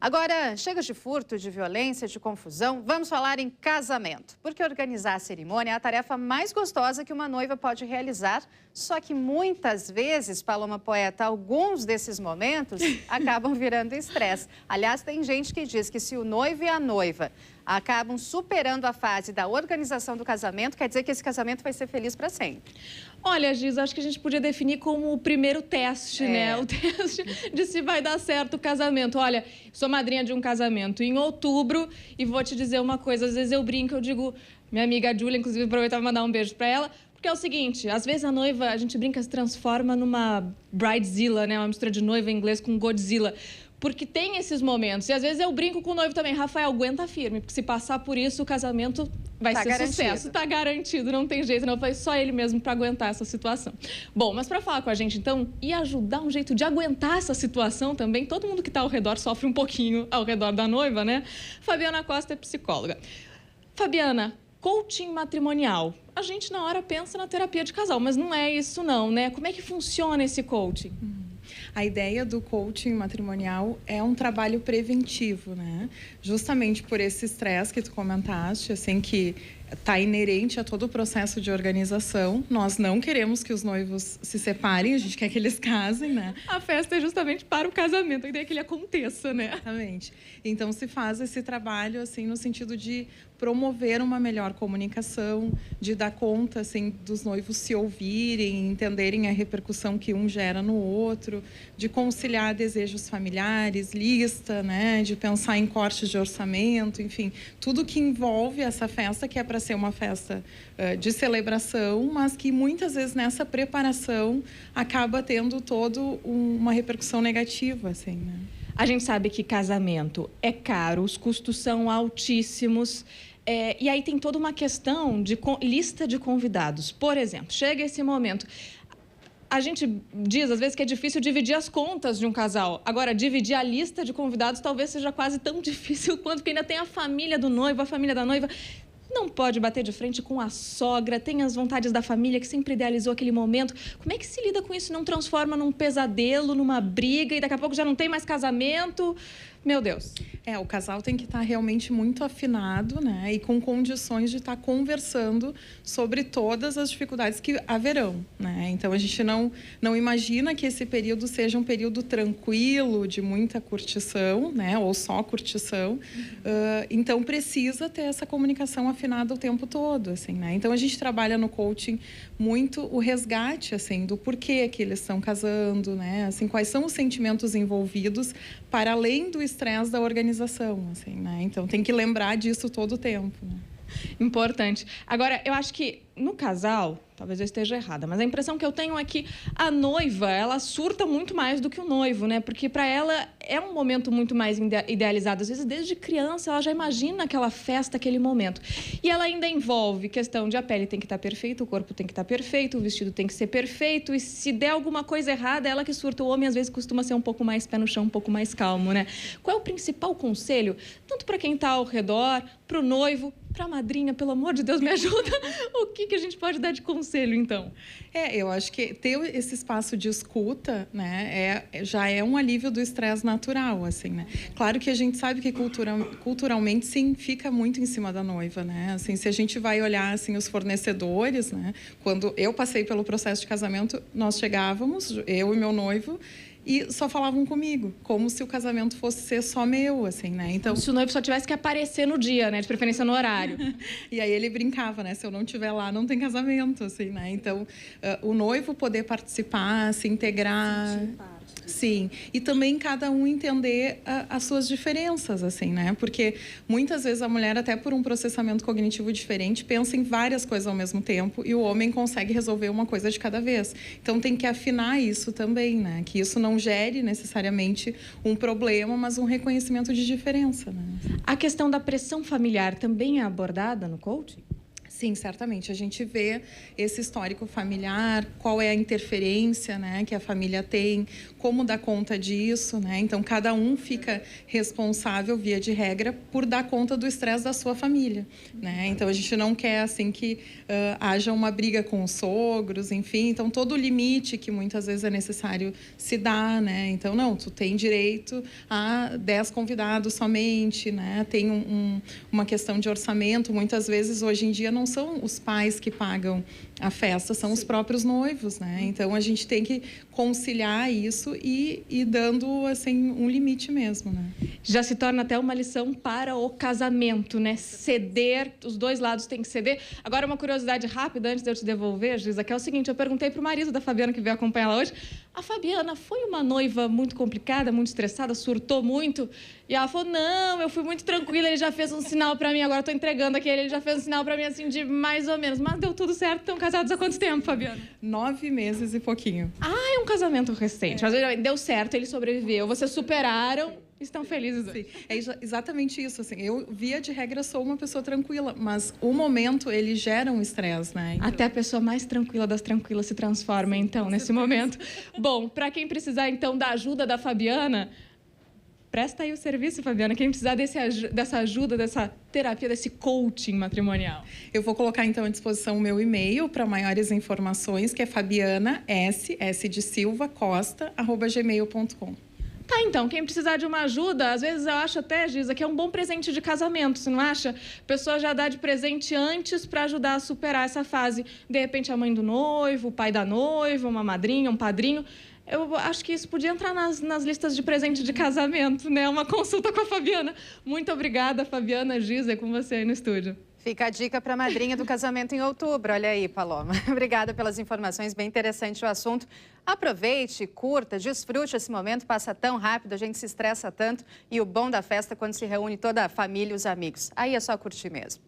Agora, chega de furto, de violência, de confusão, vamos falar em casamento. Porque organizar a cerimônia é a tarefa mais gostosa que uma noiva pode realizar. Só que muitas vezes, Paloma Poeta, alguns desses momentos acabam virando estresse. Aliás, tem gente que diz que se o noivo e a noiva acabam superando a fase da organização do casamento, quer dizer que esse casamento vai ser feliz para sempre. Olha, Giz, acho que a gente podia definir como o primeiro teste, né? O teste de se vai dar certo o casamento. Olha, sou madrinha de um casamento em outubro e vou te dizer uma coisa, às vezes eu brinco, eu digo, minha amiga Júlia, inclusive, aproveitar para mandar um beijo para ela, porque é o seguinte, às vezes a noiva, a gente brinca, se transforma numa bridezilla, né? Uma mistura de noiva em inglês com Godzilla. Porque tem esses momentos. E às vezes eu brinco com o noivo também. Rafael, aguenta firme, porque se passar por isso, o casamento vai ser garantido. Sucesso. Tá garantido, não tem jeito. Não foi só ele mesmo para aguentar essa situação. Bom, mas para falar com a gente, então, e ajudar um jeito de aguentar essa situação também, todo mundo que está ao redor sofre um pouquinho ao redor da noiva, né? Fabiana Costa é psicóloga. Fabiana, coaching matrimonial. A gente na hora pensa na terapia de casal, mas não é isso não, né? Como é que funciona esse coaching? A ideia do coaching matrimonial é um trabalho preventivo, né? Justamente por esse estresse que tu comentaste, assim, que está inerente a todo o processo de organização. Nós não queremos que os noivos se separem, a gente quer que eles casem, né? A festa é justamente para o casamento, a ideia é que ele aconteça, né? Exatamente. Então, se faz esse trabalho, assim, no sentido de promover uma melhor comunicação, de dar conta, assim, dos noivos se ouvirem, entenderem a repercussão que um gera no outro, de conciliar desejos familiares, lista, né? De pensar em cortes de orçamento, enfim, tudo que envolve essa festa, que é para ser uma festa de celebração, mas que muitas vezes nessa preparação acaba tendo uma repercussão negativa, assim, né? A gente sabe que casamento é caro, os custos são altíssimos. E aí tem toda uma questão de lista de convidados. Por exemplo, chega esse momento. A gente diz, às vezes, que é difícil dividir as contas de um casal. Agora, dividir a lista de convidados talvez seja quase tão difícil quanto, porque ainda tem a família do noivo, a família da noiva. Não pode bater de frente com a sogra, tem as vontades da família que sempre idealizou aquele momento. Como é que se lida com isso? Não transforma num pesadelo, numa briga e daqui a pouco já não tem mais casamento? Meu Deus. O casal tem que estar realmente muito afinado, né? E com condições de estar conversando sobre todas as dificuldades que haverão, né? Então, a gente não imagina que esse período seja um período tranquilo, de muita curtição, né? Ou só curtição. Então, precisa ter essa comunicação afinada o tempo todo, assim, né? Então, a gente trabalha no coaching muito o resgate, assim, do porquê que eles estão casando, né? Assim, quais são os sentimentos envolvidos para além do estresse da organização, assim, né? Então, tem que lembrar disso todo o tempo, né? Importante. Agora, eu acho que no casal, talvez eu esteja errada, mas a impressão que eu tenho é que a noiva, ela surta muito mais do que o noivo, né? Porque para ela é um momento muito mais idealizado. Às vezes, desde criança, ela já imagina aquela festa, aquele momento. E ela ainda envolve questão de a pele tem que estar perfeita, o corpo tem que estar perfeito, o vestido tem que ser perfeito. E se der alguma coisa errada, ela que surta. O homem, às vezes, costuma ser um pouco mais pé no chão, um pouco mais calmo, né? Qual é o principal conselho? Tanto para quem está ao redor, para o noivo, para a madrinha, pelo amor de Deus, me ajuda. O que a gente pode dar de conselho, então? Eu acho que ter esse espaço de escuta, né, já é um alívio do estresse natural, assim, né? Claro que a gente sabe que culturalmente, sim, fica muito em cima da noiva, né? Assim, se a gente vai olhar, assim, os fornecedores, né? Quando eu passei pelo processo de casamento, nós chegávamos, eu e meu noivo, e só falavam comigo, como se o casamento fosse ser só meu, assim, né? Então, se o noivo só tivesse que aparecer no dia, né? De preferência no horário. E aí ele brincava, né? Se eu não estiver lá, não tem casamento, assim, né? Então, o noivo poder participar, se integrar. Sim, e também cada um entender as suas diferenças, assim, né? Porque muitas vezes a mulher, até por um processamento cognitivo diferente, pensa em várias coisas ao mesmo tempo e o homem consegue resolver uma coisa de cada vez. Então, tem que afinar isso também, né? Que isso não gere necessariamente um problema, mas um reconhecimento de diferença, né? A questão da pressão familiar também é abordada no coaching? Sim, certamente. A gente vê esse histórico familiar, qual é a interferência, né, que a família tem, como dar conta disso, né? Então, cada um fica responsável, via de regra, por dar conta do estresse da sua família, né? Então, a gente não quer, assim, que haja uma briga com os sogros, enfim. Então, todo o limite que muitas vezes é necessário se dar, né? Então, não, tu tem direito a 10 convidados somente, né? Tem uma questão de orçamento. Muitas vezes, hoje em dia, não são os pais que pagam a festa, são os próprios noivos, né? Então, a gente tem que conciliar isso e dando, assim, um limite mesmo, né? Já se torna até uma lição para o casamento, né? Ceder, os dois lados têm que ceder. Agora, uma curiosidade rápida, antes de eu te devolver, Giza, que é o seguinte, eu perguntei para o marido da Fabiana, que veio acompanhar ela hoje, a Fabiana foi uma noiva muito complicada, muito estressada, surtou muito? E ela falou, não, eu fui muito tranquila, ele já fez um sinal para mim, agora estou entregando aqui, ele já fez um sinal para mim, assim, de mais ou menos. Mas deu tudo certo, estão casados há quanto tempo, Fabiana? 9 meses e pouquinho. Ah, é um casamento recente, mas deu certo, ele sobreviveu, vocês superaram, estão felizes. Sim, é exatamente isso, assim, eu, via de regra, sou uma pessoa tranquila, mas o momento, ele gera um estresse, né? Então... Até a pessoa mais tranquila das tranquilas se transforma, então, nesse momento. Bom, para quem precisar, então, da ajuda da Fabiana, presta aí o serviço, Fabiana, quem precisar dessa ajuda, dessa terapia, desse coaching matrimonial. Eu vou colocar, então, à disposição o meu e-mail para maiores informações, que é fabiana.s de Silva Costa, @gmail.com. Tá, então, quem precisar de uma ajuda, às vezes eu acho até, Giza, que é um bom presente de casamento, você não acha? A pessoa já dá de presente antes para ajudar a superar essa fase. De repente, a mãe do noivo, o pai da noiva, uma madrinha, um padrinho. Eu acho que isso podia entrar nas listas de presente de casamento, né? Uma consulta com a Fabiana. Muito obrigada, Fabiana. Giza, é com você aí no estúdio. Fica a dica para a madrinha do casamento em outubro. Olha aí, Paloma. Obrigada pelas informações, bem interessante o assunto. Aproveite, curta, desfrute esse momento, passa tão rápido, a gente se estressa tanto. E o bom da festa é quando se reúne toda a família e os amigos. Aí é só curtir mesmo.